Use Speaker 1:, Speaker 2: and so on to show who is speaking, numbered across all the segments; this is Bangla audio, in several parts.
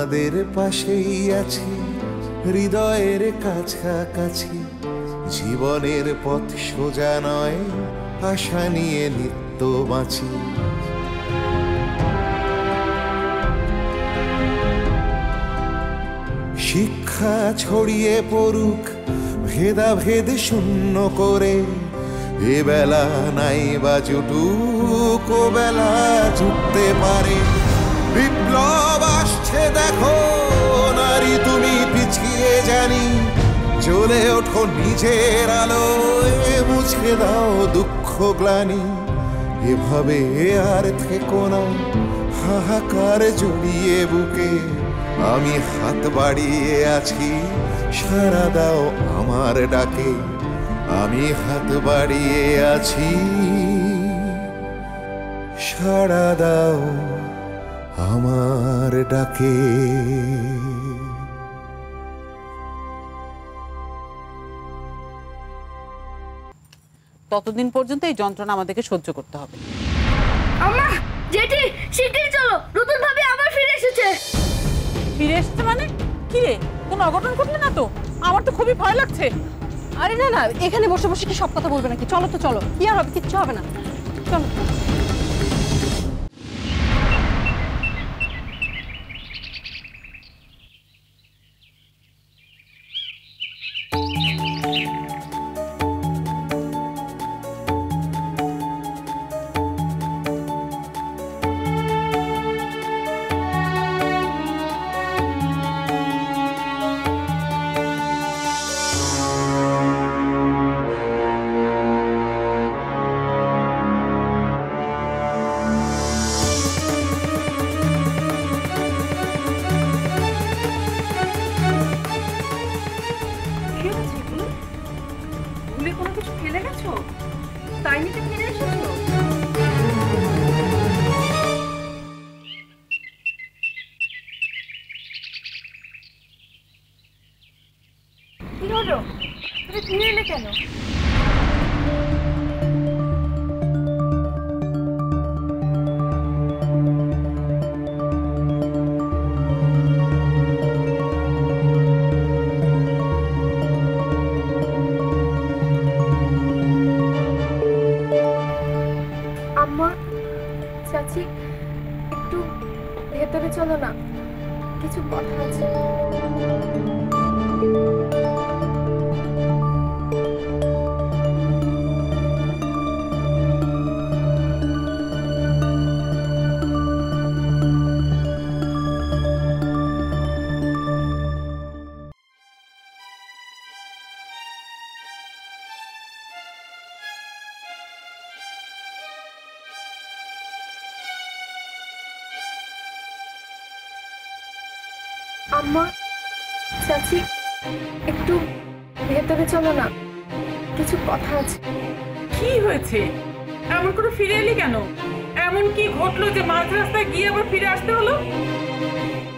Speaker 1: তোমাদের পাশেই আছি, হৃদয়ের কাছাকাছি। জীবনের পথ সোজা নয়, আশা নিয়ে নিত্য বাঁচি। শিক্ষা ছড়িয়ে পড়ুক ভেদাভেদ শূন্য করে, এ বেলা নাই বা জুটুক, ও বেলা জুটতে পারে। বিপ্লব আসছে দেখো নারী, তুমি পিছিয়ে জানি, চলে ওঠো নিজের আলোয়, মুছে দাও দুঃখ গ্লানি। এভাবে আর থেকো না হাহাকার জড়িয়ে বুকে, আমি হাত বাড়িয়ে আছি, সাড়া দাও আমার ডাকে। আমি হাত বাড়িয়ে আছি, সাড়া দাও আমার ডাকে।
Speaker 2: ততদিন পর্যন্ত এই যন্ত্রণা আমাদেরকে সহ্য করতে হবে।
Speaker 3: আম্মা, জেঠি শিগগিরই চলো, নতুন ভাবে আবার ফিরে এসেছে।
Speaker 2: ফিরে এসেছে মানে? কি রে, কোনো অঘটন ঘটলো না তো? আমার তো খুবই ভয় লাগছে।
Speaker 4: আরে না না, এখানে বসে বসে কি সব কথা বলবে নাকি? চলো তো চলো, কি আর হবে, কিচ্ছু হবে না, চলো।
Speaker 3: একটু ভেতরে চলো না, কিছু কথা আছে। আম্মা, চাচি, একটু ভেতরে চলো না, কিছু কথা আছে।
Speaker 2: কি হয়েছে? এমন করে ফিরে এলি কেন? এমন কি ঘটলো যে মাঝ রাস্তায় গিয়ে আবার ফিরে আসতে হলো?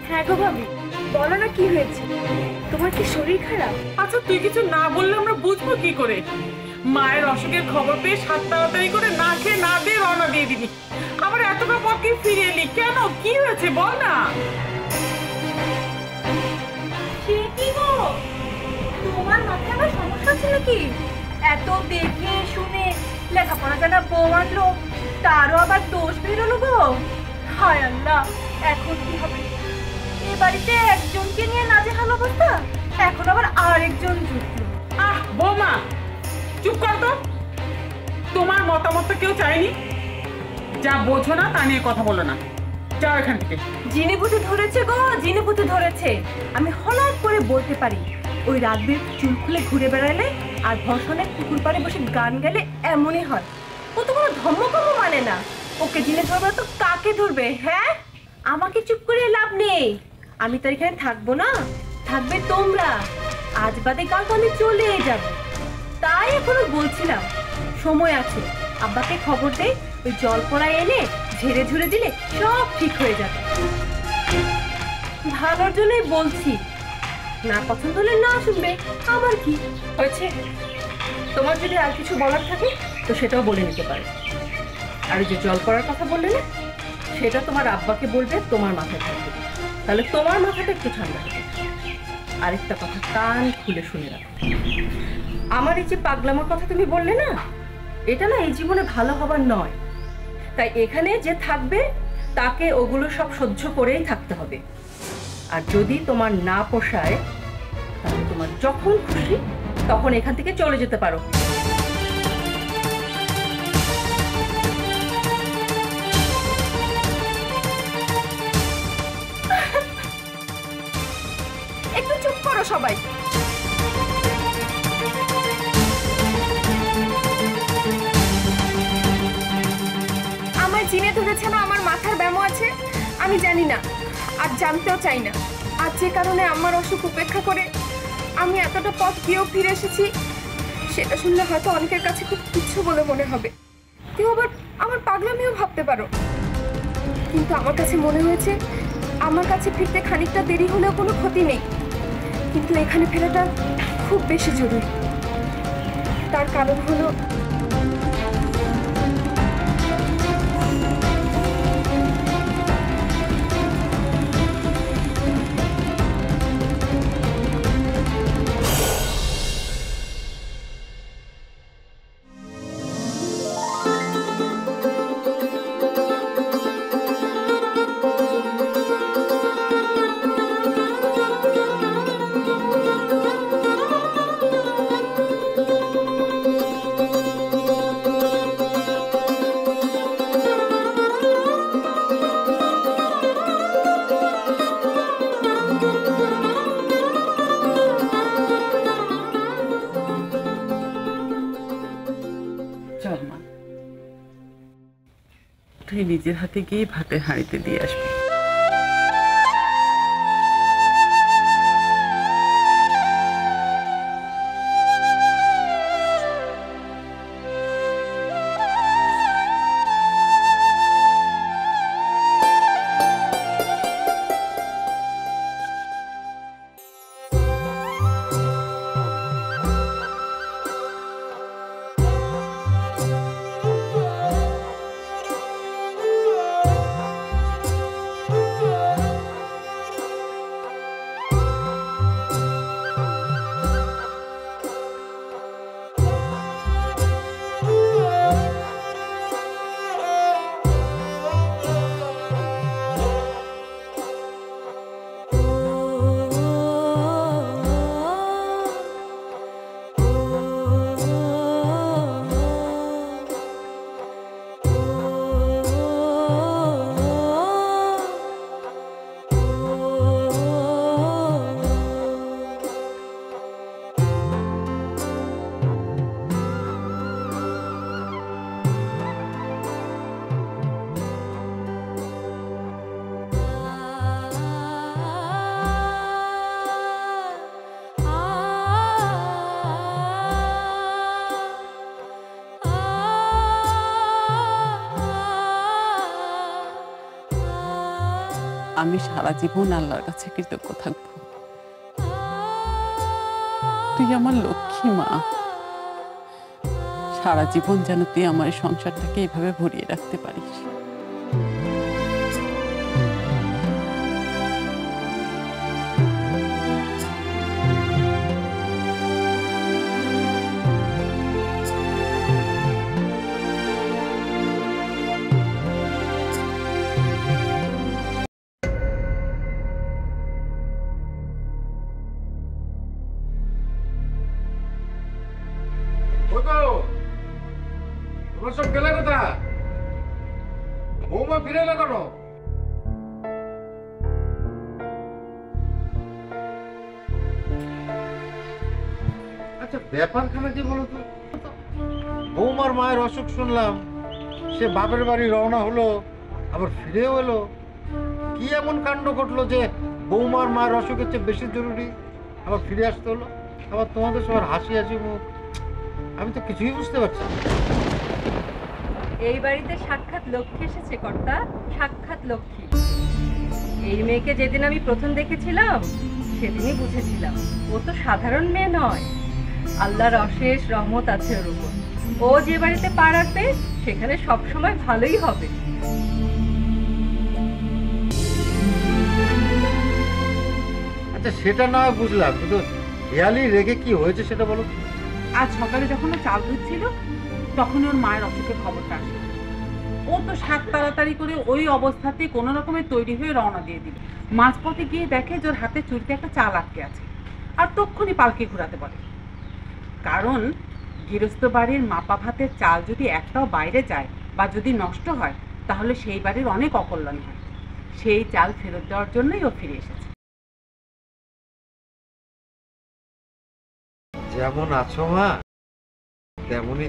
Speaker 3: হ্যাঁ গো ভাবি, বলো না কি হয়েছে। তোমার কি শরীর খারাপ?
Speaker 2: আচ্ছা, তুই কিছু না বললে আমরা বুঝবো কি করে? মায়ের অসুখের খবর পেয়ে সাত তাড়াতাড়ি করে না খেয়ে না দিয়ে রওনা দিয়ে দিবি, আবার এতটা পথে ফিরে এলি কেন? কি হয়েছে বল না।
Speaker 3: তোমার মাথায় আবার সমস্যা আছে নাকি? এত দেখে শুনে লেখাপড়া জানা বউ আনলো, তারও আবার দোষ বেরোলো গো। হায় আল্লাহ, এখন কি হবে? এ বাড়িতে একজনকে নিয়ে নাজেহাল অবস্থা, এখন আবার আরেকজন জুটলো।
Speaker 2: আহ বৌমা, চুপ কর তো। তোমার মতামত কেউ চায়নি, যা বোঝো না তা নিয়ে কথা বলো না, যাও এখান থেকে।
Speaker 3: জিনে পুঁতে ধরেছে গো, জিনে পুঁতে ধরেছে। আমি হঠাৎ করে বলতে পারি, ওই রাতবির চুল খুলে ঘুরে বেড়ালে আর ভর্ষণের পুকুর পাড়ে বসে গান গেলে এমনই হয়। ও তো কোনো ধর্মকর্ম মানে না, ওকে জিনে ধরবে তো কাকে ধরবে? হ্যাঁ, আমাকে চুপ করে লাভ নেই, আমি তো এখানে থাকবো না, থাকবে তোমরা। আজ বাদে কাল তো আমি চলে যাব, তাই এখনো বলছিলাম সময় আছে, আব্বাকে খবর দেই, ওই জল পড়া এনে ঝেড়ে ঝুড়ে দিলে সব ঠিক হয়ে যাবে। ভালোর জন্যই বলছি, না পছন্দ হলে না শুনবে, আবার কি হয়েছে? তোমার যদি আর কিছু বলার থাকে তো সেটাও বলে নিতে পারে। আর যে জল পড়ার কথা বললে না, সেটা তোমার আব্বাকে বলবে, তোমার মাথায় থাকবে। তাহলে তোমার মাথাটা একটু ঠান্ডা হবে। আরেকটা কথা কান খুলে শুনে রাখো, আমার এই যে পাগলামোর কথা তুমি বললে না, এটা না এই জীবনে ভালো হবার নয়। তাই এখানে যে থাকবে তাকে ওগুলো সব সহ্য করেই থাকতে হবে। আর যদি তোমার না পোষায় তাহলে তোমার যখন খুশি তখন এখান থেকে চলে যেতে পারো।
Speaker 4: একটু চুপ করো সবাই। আমার জিনে ধরেছে না, আমার মাথার ব্যামো আছে, আমি জানি না আর জানতেও চাই না। আর যে কারণে আমার অসুখ উপেক্ষা করে আমি এতটা পথ গিয়েও ফিরে এসেছি, সেটা শুনলে হয়তো অনেকের কাছে খুব তুচ্ছ বলে মনে হবে, কেউ আবার আমার পাগলামিও ভাবতে পারো। কিন্তু আমার কাছে মনে হয়েছে আমার কাছে ফিরতে খানিকটা দেরি হলেও কোনো ক্ষতি নেই, কিন্তু এখানে ফেরাটা খুব বেশি জরুরি। তার কারণ হলো
Speaker 2: চল মা, তুই নিজের হাতে গিয়ে ভাতের হাঁড়িতে দিয়ে আসবি। আমি সারা জীবন আল্লাহর কাছে কৃতজ্ঞ থাকবো। তুই আমার লক্ষ্মী মা, সারা জীবন যেন তুই আমার সংসারটাকে এইভাবে ভরিয়ে রাখতে পারিস।
Speaker 5: সব গেলে কোথা? বৌমা ফিরে এলো কেন? আচ্ছা ব্যাপারখানা কি বলতো? বৌমার মায়ের অসুখ শুনলাম, সে বাপের বাড়ি রওনা হলো, আবার ফিরেও এলো। কি এমন কাণ্ড ঘটলো যে বৌমার মায়ের অসুখের চেয়ে বেশি জরুরি আবার ফিরে আসতে হলো? আবার তোমাদের সবার হাসি হাসি মুখ, আমি তো কিছুই বুঝতে পারছি না।
Speaker 3: এই বাড়িতে সাক্ষাৎ লক্ষ্মী এসেছে কর্তা, সাক্ষাৎ লক্ষ্মী। এই মেয়েকে যেদিন আমি প্রথম দেখেছিলাম সেদিনই বুঝেছিলাম ও তো সাধারণ মেয়ে নয়, আল্লাহর অশেষ রহমত আছে ওর উপর। ও যে বাড়িতে পা রাখবে সেখানে সবসময় ভালোই হবে।
Speaker 5: আচ্ছা সেটা না হয় বুঝলাম, কিন্তু হেয়ালি রেগে কি হয়েছে সেটা বলো।
Speaker 2: আজ সকালে যখন ও চাল ধুচ্ছিল তখন ওর মায়ের অসুখের খবরটা আসে। ও তো সাত তাড়াতাড়ি করে ওই অবস্থাতেই কোনো রকমে তৈরি হয়ে রওনা দিয়ে দিল। মাঝপথে গিয়ে দেখে যে ওর হাতে চুরিতে একটা চাল আটকে আছে, আর তক্ষুনি পালকি ঘোরাতে বলে। কারণ গৃহস্থ বাড়ির মাপা ভাতের চাল যদি একটাও বাইরে যায় বা যদি নষ্ট হয় তাহলে সেই বাড়ির অনেক অকল্যাণ হয়। সেই চাল ফেরত দেওয়ার জন্যই ও ফিরে এসেছে।
Speaker 5: যেমন আছো মা তেমনই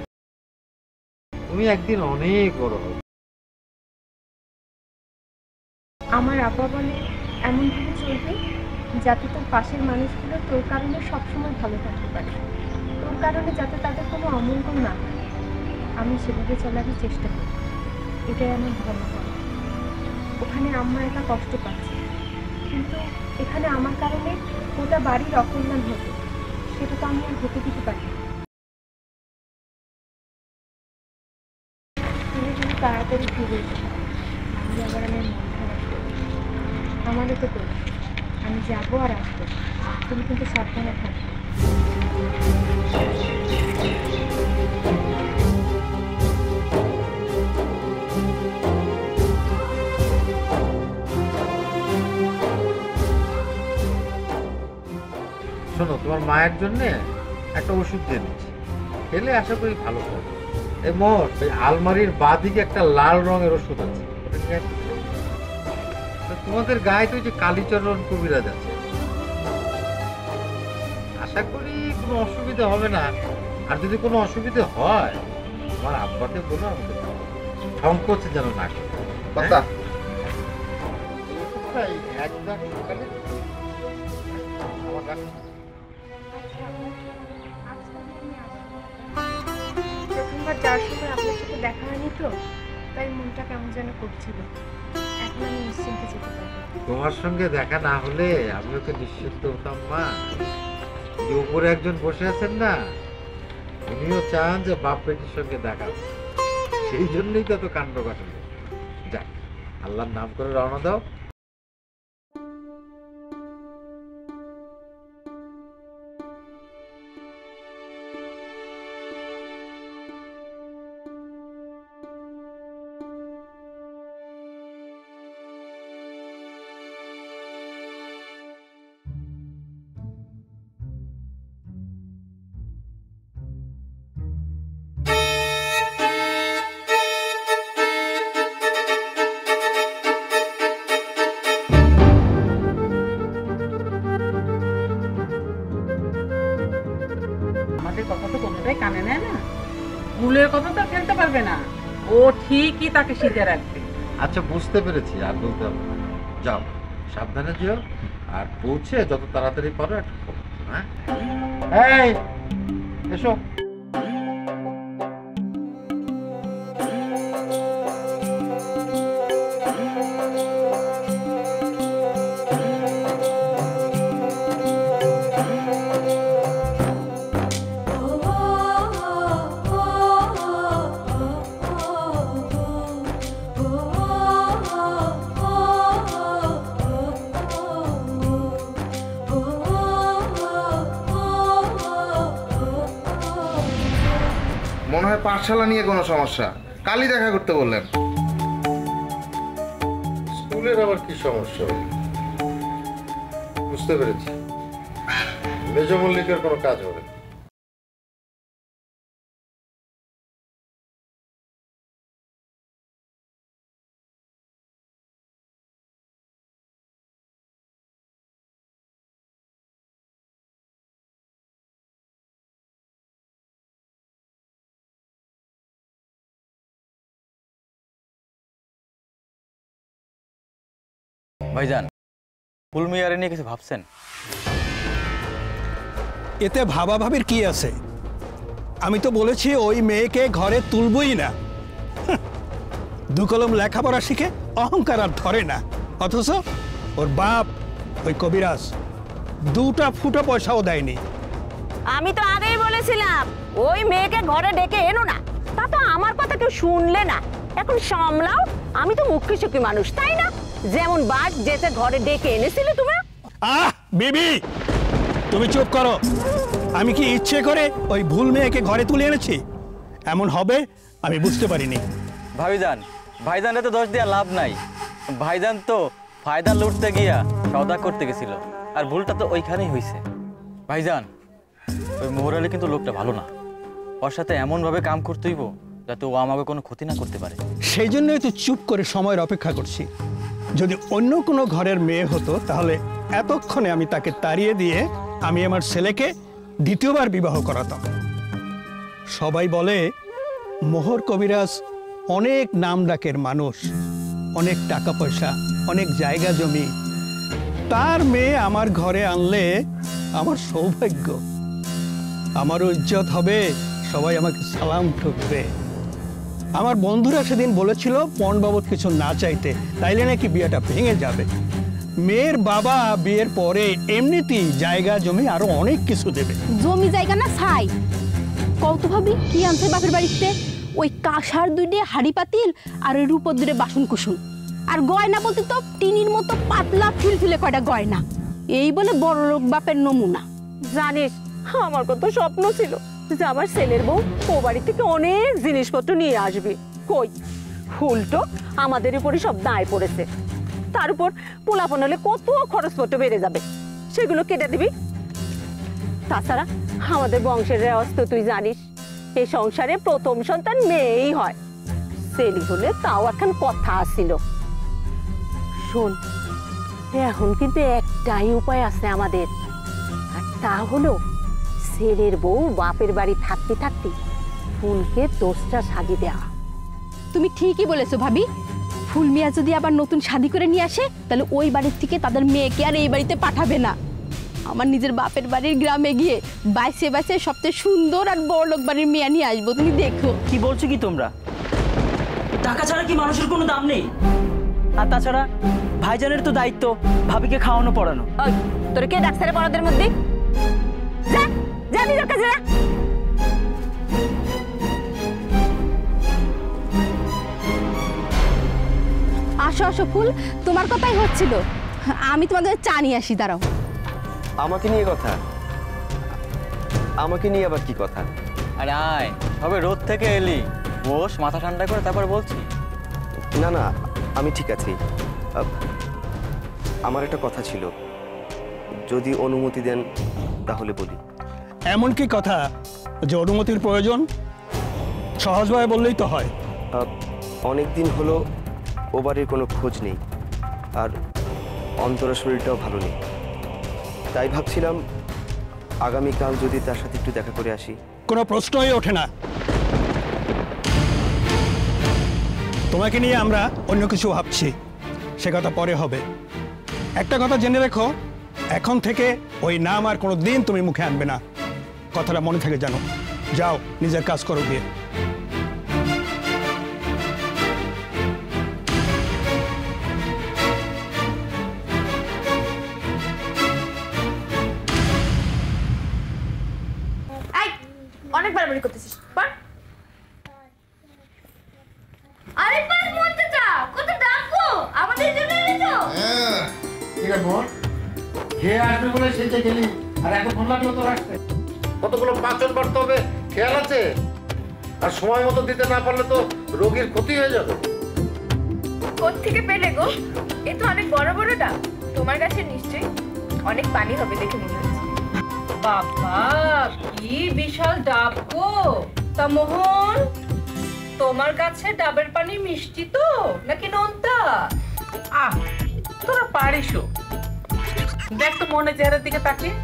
Speaker 5: তুমি একদিন অনেক বড় হবে।
Speaker 4: আমার আব্বা বলে এমনভাবে চলবে যাতে তোর পাশের মানুষগুলো তোর কারণে সবসময় ভালো থাকতে পারে, তোর কারণে যাতে তাদের কোনো অমঙ্গল না হয়। আমি সেভাবে চলারই চেষ্টা করি, এটাই আমার ধর্ম। ওখানে আম্মা একা কষ্ট পাচ্ছে, কিন্তু এখানে আমার কারণে গোটা বাড়ির অকল্যাণ হবে, সেটা তো আমি আর হতে দিতে পারি না। তুমি যদি তাড়াতাড়ি ফিরে এসো, আমি আবার আমার মন খারাপ করি। আমারও তো করি, আমি যাবো আর আসবো, তুমি কিন্তু সাবধানে থাকবে।
Speaker 5: শোনো, তোমার মায়ের জন্য একটা ওষুধ দিয়ে দিচ্ছি, খেলে আশা করি ভালো হবে। এই মোট ওই আলমারির বাঁদিকে একটা লাল রঙের ওষুধ আছে, ওটা নিয়ে আসি। তোমাদের গায়ে তো যে কালীচরণ কবিরাজ আছে, আশা করি কোনো অসুবিধা হবে না। আর যদি কোনো অসুবিধা হয় আমার আব্বাকে বলো, আমাকে সংকোচ যেন না করে।
Speaker 1: কথা
Speaker 5: একদম সকালে আমার
Speaker 4: প্রথমবার যাওয়ার সময় আপনার সাথে দেখা হয়নি তো, তাই মনটা কেমন যেন করছিল। এখন আমি নিশ্চিন্তে যেতে পারবো।
Speaker 5: তোমার সঙ্গে দেখা না হলে আমিও তো নিশ্চিন্ত হতাম মা। যে উপরে একজন বসে আছেন না, উনিও চান যে বাপ বেটির সঙ্গে দেখা, সেই জন্যই তো এত কাণ্ড ঘটালো। যাক, আল্লাহর নাম করে রওনা দাও।
Speaker 2: আমাদের কথা তো কোনোটাই কানে নেয় না, ভুলের কথা তো ফেলতে পারবে না, ও ঠিকই তাকে সিধে রাখবে।
Speaker 5: আচ্ছা বুঝতে পেরেছি, আর বলতে হবে না। যাও, সাবধানে যেও, আর পৌঁছে যত তাড়াতাড়ি পারো একটা ফোন। হ্যাঁ, এই এসো।
Speaker 1: মনে হয় পাঠশালা নিয়ে কোনো সমস্যা, কালই দেখা করতে বললেন।
Speaker 5: স্কুলের আবার কি সমস্যা? বুঝতে পেরেছি, মেজ মল্লিকের কোনো কাজ হবে।
Speaker 6: ভাইজান, ফুলমিয়ারে নিয়ে কিছু ভাবছেন?
Speaker 7: এতে ভাবাভাবির কি আছে? আমি তো বলেছি ওই মেয়েকে ঘরে তুলবই না। দু কলম লেখাপড়া শিখে অহংকার আর ধরে না, অথচ ওর বাপ ওই কবিরাজ দুটা ফুটো পয়সাও দেয়নি।
Speaker 8: আমি তো আগেই বলেছিলাম ওই মেয়েকে ঘরে ডেকে এনো না, তা তো আমার কথা কেউ শুনলে না। এখন সামলাও, আমি তো মুখ্য সুখী মানুষ, তাই না? যেমন বাঘ যেতে ঘরে ডেকে এনেছিলে তোমরা।
Speaker 7: আহ বিবি, তুমি চুপ করো। আমি কি ইচ্ছে করে ওই ভুল মেয়েকে ঘরে তুলে এনেছি? এমন হবে আমি বুঝতে পারিনি।
Speaker 6: ভাবিজান, ভাইজানের তো দোষ দেওয়া লাভ নাই। ভাইজান তো ফায়দা লুটতে গিয়া সওদা করতে গেছিল, আর ভুলটা তো ওইখানেই হয়েছে। ভাইজান, ওই মোহর আলী কিন্তু লোকটা ভালো না। ওর সাথে এমনভাবে কাম করতে হইব যাতে ও আমাকে কোনো ক্ষতি না করতে পারে।
Speaker 7: সেই জন্যই তো চুপ করে সময়ের অপেক্ষা করছি। যদি অন্য কোনো ঘরের মেয়ে হতো তাহলে এতক্ষণে আমি তাকে তাড়িয়ে দিয়ে আমি আমার ছেলেকে দ্বিতীয়বার বিবাহ করাতাম। সবাই বলে মোহর কবিরাজ অনেক নাম ডাকের মানুষ, অনেক টাকা পয়সা, অনেক জায়গা জমি। তার মেয়ে আমার ঘরে আনলে আমার সৌভাগ্য, আমারও ইজ্জত হবে, সবাই আমাকে সালাম ঠুকবে। আমার বন্ধুরা সেদিন বলেছিল পণ বাবদ কিছু না চাইতে, তাইলে নাকি বিয়েটা ভেঙে যাবে। মেয়ের বাবা বিয়ের পরে এমনিতেই জায়গা জমি আরো অনেক কিছু দেবে।
Speaker 9: জমি জায়গা না ছাই কত ভাবি কি আনছে বাপের বাড়িতে? ওই কাঁসার দুইটে হাড়ি পাতিল আর ওই রূপর দুইটে বাসন কুসুন, আর গয়না বলতে তো টিনির মতো পাতলা ফিলফিলে কয়টা গয়না। এই বলে বড় লোক বাপের নমুনা।
Speaker 8: জানিস, আমার কত স্বপ্ন ছিল যে আমার ছেলের বউ ও বাড়ি থেকে অনেক জিনিসপত্র নিয়ে আসবে। কই, উল্টো আমাদের উপরে সব দায় পড়েছে। তার উপর পোলাপন হলে কত খরচপত্র বেড়ে যাবে, সেগুলো কেটে দিবি। তাছাড়া আমাদের বংশের রেওয়াজ তো তুই জানিস, এই সংসারে প্রথম সন্তান মেয়েই হয়। ছেলে হলে তাও এখন কথা আসছিল। শোন, এখন কিন্তু একটাই উপায় আছে আমাদের, আর তা হলো ছেলের বউ বাপের বাড়ি থাকতে থাকতে ফুলকে দোষটা সাজিয়ে দেওয়া।
Speaker 9: তুমি ঠিকই বলেছো ভাবি। ফুল মিয়া যদি আবার নতুন শাদি করে নিয়ে আসে তাহলে ওই বাড়ির থেকে তাদের মেয়েকে আর এই বাড়িতে পাঠাবে না। আমার নিজের বাপের বাড়ির গ্রামে গিয়ে বাইসে বাইসে সবচেয়ে সুন্দর আর বড় লোক বাড়ির মেয়ে নিয়ে আসবো, তুমি দেখো।
Speaker 10: কি বলছো কি তোমরা? টাকা ছাড়া কি মানুষের কোনো দাম নেই? আর তাছাড়া ভাইজানের তো দায়িত্ব ভাবিকে খাওয়ানো পড়ানো।
Speaker 8: ওই তোর কে ডাকছে রে বড়দের মধ্যে? যা যা নিজের কাছে যা।
Speaker 9: আসো আসো ফুল, তোমার কথাই হচ্ছিল। আমি তোমাদের চা নিয়ে আসি, দাঁড়াও।
Speaker 11: আমাকে নিয়ে কথা? আমাকে নিয়ে আবার কি কথা?
Speaker 6: আরে আয়, সবে রোদ থেকে এলি, বস, মাথা ঠান্ডা করে তারপর বলছি।
Speaker 11: না না, আমি ঠিক আছি। আমার একটা কথা ছিল, যদি অনুমতি দেন তাহলে বলি।
Speaker 7: এমন কি কথা যে অনুমতির প্রয়োজন? সহজভাবে বললেই তো হয়।
Speaker 11: অনেক দিন হলো ও বাড়ির কোনো খোঁজ নেই, আর অন্তরের শরীরটাও ভালো নেই। তাই ভাবছিলাম আগামীকাল যদি তার সাথে একটু দেখা করে আসি।
Speaker 7: কোনো প্রশ্নই ওঠে না। তোমাকে নিয়ে আমরা অন্য কিছু ভাবছি, সে কথা পরে হবে। একটা কথা জেনে রেখো, এখন থেকে ওই নাম আর কোনো দিন তুমি মুখে আনবে না। কথাটা মনে থাকে জানো। যাও, নিজের কাজ করো গিয়ে।
Speaker 4: অনেক বাড়াবাড়ি করতেছিস। পার আরে পার মরতে যা, কত ডাকবো আমাদের জন্য এনেছো।
Speaker 5: হ্যাঁ, ঠিক আছে বোন, খেয়ে আসবে বলে সেটা গেলি, আর এত ফোন লাগলো তো রাখতে। কতগুলো পাচন করতে হবে খেয়াল আছে? আর সময় মতো দিতে না পারলে তো রোগীর ক্ষতি হয়ে যাবে।
Speaker 4: কোত্থেকে পেলে গো? এ তো অনেক বড় বড় ডাব। তোমার কাছে নিশ্চয়ই অনেক পানি হবে দেখে মনে হচ্ছে।
Speaker 2: বাবা, কি বিশাল ডাব গো! তা মোহন, তোমার কাছে ডাবের পানি মিষ্টি তো নাকি নোনতা? আহ, তোরা পারিসও। দেখ তো মনে চেহারার দিকে তাকিয়ে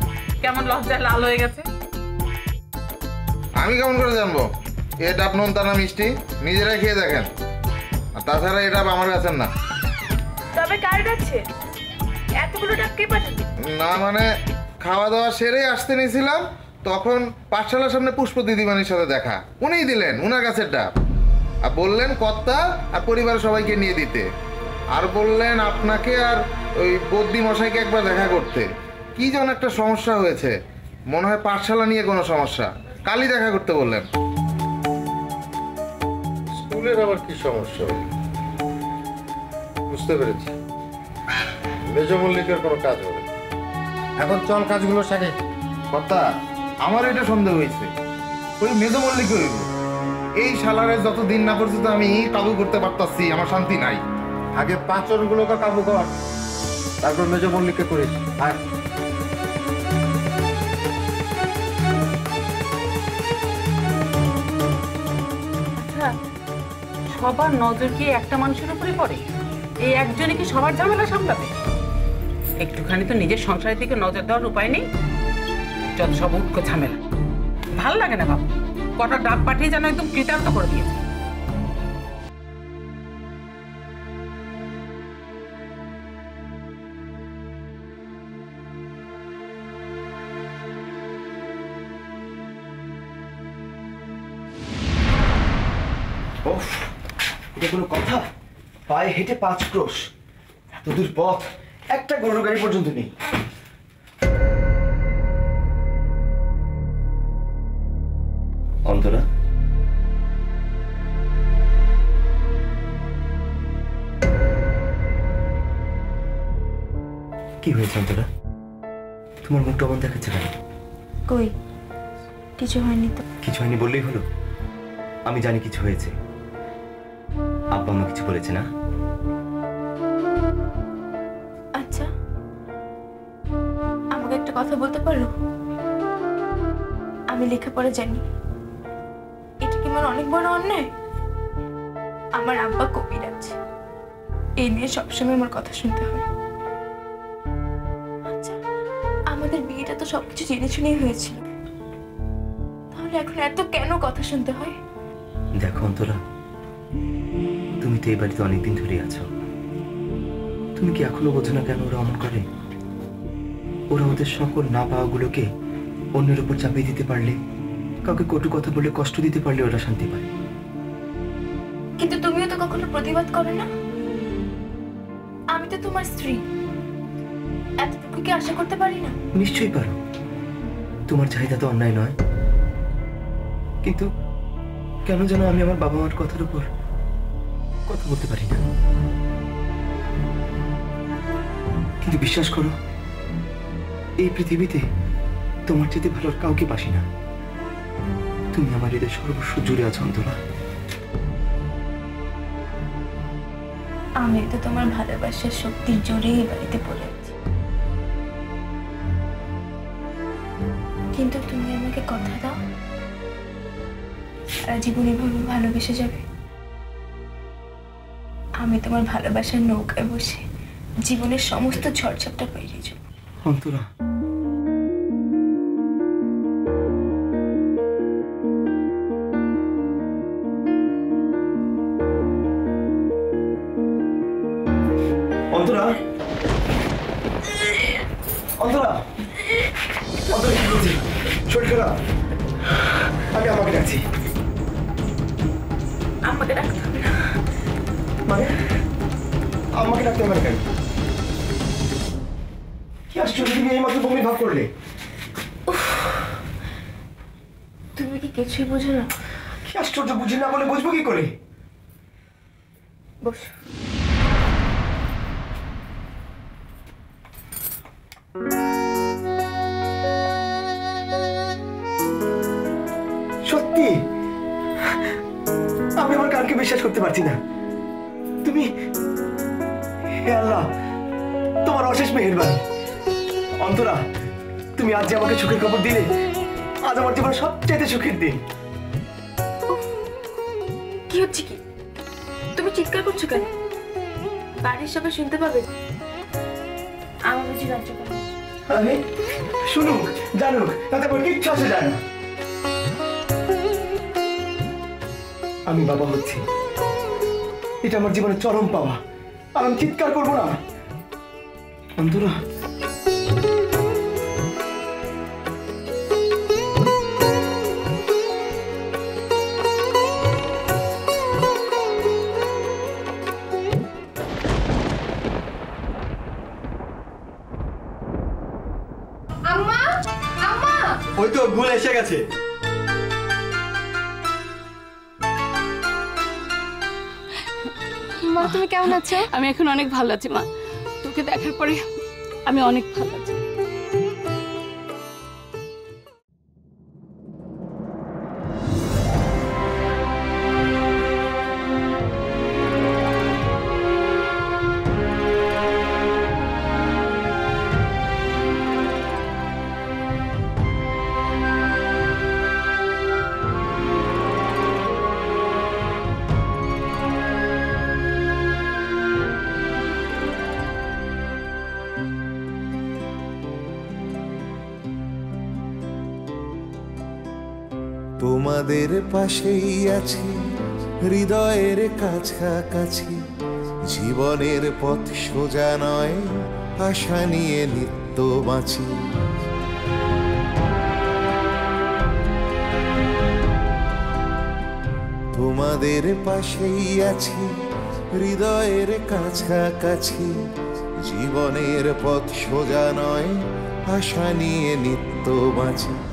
Speaker 2: কেমন লজ্জায় লাল হয়ে গেছে।
Speaker 1: আমি কেমন করে জানবো এ ডাব নোনতা না মিষ্টি? নিজেরাই খেয়ে দেখেন। আর তাছাড়া এটা আমার কাছে না।
Speaker 4: তবে কার কাছে? এতগুলো ডাব কে পাঠাবে?
Speaker 1: না মানে খাওয়া দাওয়া সেরেই আসতে নিয়েছিলাম, তখন পাঠশালার সামনে পুষ্প দিদিমানির সাথে দেখা। উনিই দিলেন উনার কাছের ডাব, আর বললেন কর্তা আর পরিবারের সবাইকে নিয়ে দিতে, আর বললেন আপনাকে আর ওই বদ্যি মশাইকে একবার দেখা করতে। কি যেন একটা সমস্যা হয়েছে, মনে হয় পাঠশালা নিয়ে কোনো সমস্যা। কালই দেখা করতে বললেন।
Speaker 5: স্কুলের আবার কি সমস্যা হলো? বুঝতে পেরেছি, মেজ মল্লিকের কোনো কাজ হবে। এখন চল কাজগুলো সারে।
Speaker 1: কথা আমার এটা সন্দেহ হয়েছে, ওই মেজো মল্লিক হইব। এই শালারে যতদিন না পর্যন্ত আমি কাবু করতে পারতাছি আমার শান্তি নাই।
Speaker 5: আগে পাঁচজনগুলোকে কাবু কর, তারপর মেজো মল্লিককে করিস। আর
Speaker 2: আচ্ছা, সবার নজর কি একটা মানুষের উপরে পড়ে? এই একজনই কি সবার ঝামেলা সামলাবে? একটুখানি তো নিজের সংসারের দিকে নজর দেওয়ার উপায় নেই। যত সব উটকো ঝামেলা, ভাল লাগে না বাবু। কটা ডাব পাঠিয়ে যেন একদম কৃতার্থ করে দিয়েছে।
Speaker 11: ওফ, এটা কোনো কথা? পায়ে হেঁটে 5 ক্রোশ, এত দূর পথ, একটা গরুর গাড়ি পর্যন্ত নেই। অন্তরা, কি হয়েছে অন্তরা? তোমার মুখটা অমন দেখাচ্ছে কেন?
Speaker 4: কই কিছু হয়নি তো।
Speaker 11: কিছু হয়নি বললেই হলো? আমি জানি কিছু হয়েছে। আব্বা আম্মা কিছু বলেছে না?
Speaker 4: আচ্ছা, আমাকে একটা কথা বলতে পারো? আমি লেখাপড়া জানি, এটা কি আমার অনেক বড় অন্যায়? আমার আব্বা কবিরাজ, এই নিয়ে সবসময় আমার কথা শুনতে হয়। আচ্ছা, আমাদের বিয়েটা তো সবকিছু জেনে শুনেই হয়েছিল, তাহলে এখন এত কেন কথা শুনতে হয়?
Speaker 11: দেখো অন্তরা, তুমি তো এই বাড়িতে অনেকদিন ধরে আছো। তুমি কি এখনো বোঝো না কেন ওরা অমন করে? ওরা ওদের সকল না পাওয়াগুলোকে অন্যের উপর চাপিয়ে দিতে পারলে, কাউকে কটু কথা বলে কষ্ট দিতে পারলে ওরা শান্তি পায়।
Speaker 4: কিন্তু তুমিও তো কখনো প্রতিবাদ করো না। আমি তো তোমার স্ত্রী, এতটুকু কি আশা করতে পারি না?
Speaker 11: নিশ্চয়ই পারো, তোমার চাহিদা তো অন্যায় নয়। কিন্তু কেন যেন আমি আমার বাবা মার কথার উপর কথা বলতে পারি না। কিন্তু বিশ্বাস করো, এই পৃথিবীতে তোমার চেয়ে ভালো আর কাউকে পাসি না। তুমি আমার হৃদয় সর্বস্ব জুড়ে আছো অন্তরা।
Speaker 4: আমি তো তোমার ভালোবাসার শক্তির জোরে এই বাড়িতে পড়ে আছি, কিন্তু তুমি আমাকে কথা দাও সারা জীবন এভাবে ভালোবেসে যাবে। আমি তোমার ভালোবাসার নৌকায় বসে জীবনের সমস্ত ঝড়ঝাপটা পেরিয়ে যাব।
Speaker 11: অন্তরা, অন্তরা, অন্তরা, অন্তরা কি করছিস? শরীর খারাপ? আমি আমাকে ডাকছি।
Speaker 4: আমাকে ডাকতে হবে না।
Speaker 11: মানে আমাকে ডাকতে হবে না কেন? কি আশ্চর্য, তুমি এই মাত্র বমি ভাব করলে।
Speaker 4: তুমি কি কিছুই বুঝো না?
Speaker 11: কি আশ্চর্য, বুঝি না বলে বুঝবো কি করে?
Speaker 4: বসো।
Speaker 11: সত্যি আমি আমার কানকে বিশ্বাস করতে পারছি না। তুমি, হে আল্লাহ, তোমার অশেষ মেহেরবানি। অন্তরা, তুমি আজ যে আমাকে সুখের খবর দিলে, আজ আমার জীবনের সবচেয়ে সুখের দিন।
Speaker 4: কি হচ্ছে কি? তুমি চিৎকার করছো কেন? বাড়ির সবাই শুনতে পাবে। আমার বুঝি লজ্জা করে?
Speaker 11: আরে শুনুক, জানুক, তাতে আমার কিচ্ছু আসে যায় না। আমি বাবা হচ্ছি, এটা আমার জীবনের চরম পাওয়া, আর আমি চিৎকার করবো না। অন্তরা,
Speaker 4: আম্মা, আম্মা,
Speaker 11: ওই তো গুল এসে গেছে।
Speaker 4: মা তুমি কেমন আছো?
Speaker 9: আমি এখন অনেক ভালো আছি মা, তোকে দেখার পরে আমি অনেক ভালো আছি।
Speaker 12: তোমাদের পাশেই আছি হৃদয়ের কাছাকাছি, জীবনের পথ সোজা নয়, আশা নিয়ে নিত্য বাঁচি। তোমাদের পাশেই আছি হৃদয়ের কাছাকাছি, জীবনের পথ সোজা নয়, আশা নিয়ে নিত্য বাঁচি।